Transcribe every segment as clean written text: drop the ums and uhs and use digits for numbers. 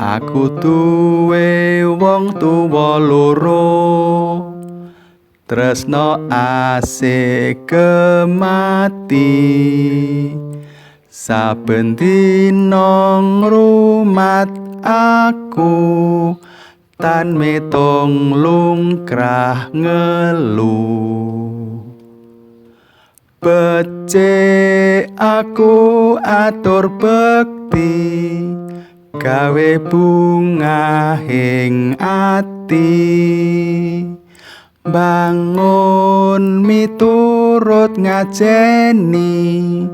Aku duwe wong tuwa loro, tresno asik kemati. Saben dina ngrumat aku, tan metong lungkrah ngeluh. Becik aku atur bekti, gawe bungahing ati. Bangun miturut ngajeni,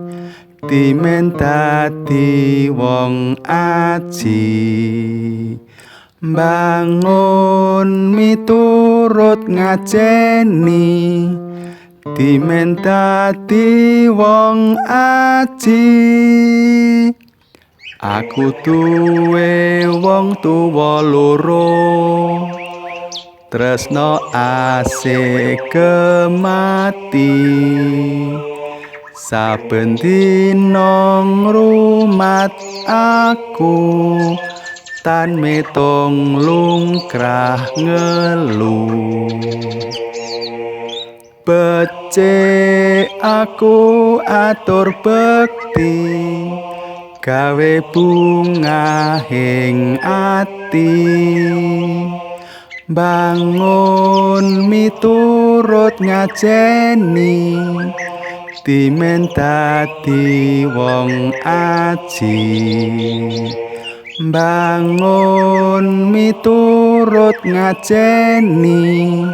dimen dadi wong aji. Bangun miturut ngajeni, dimen dadi wong aji. Aku duwe wong tuwa loro, tresno asik kemati. Saben dina ngrumat aku, tan metong lungkrah ngeluh. Becik aku atur bekti, gawe bungahing ati. Bangun miturut ngajeni, dimen dadi wong aji. Bangun miturut ngajeni,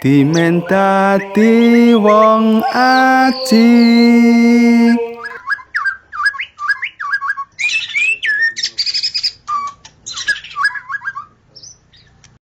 dimen dadi wong aji.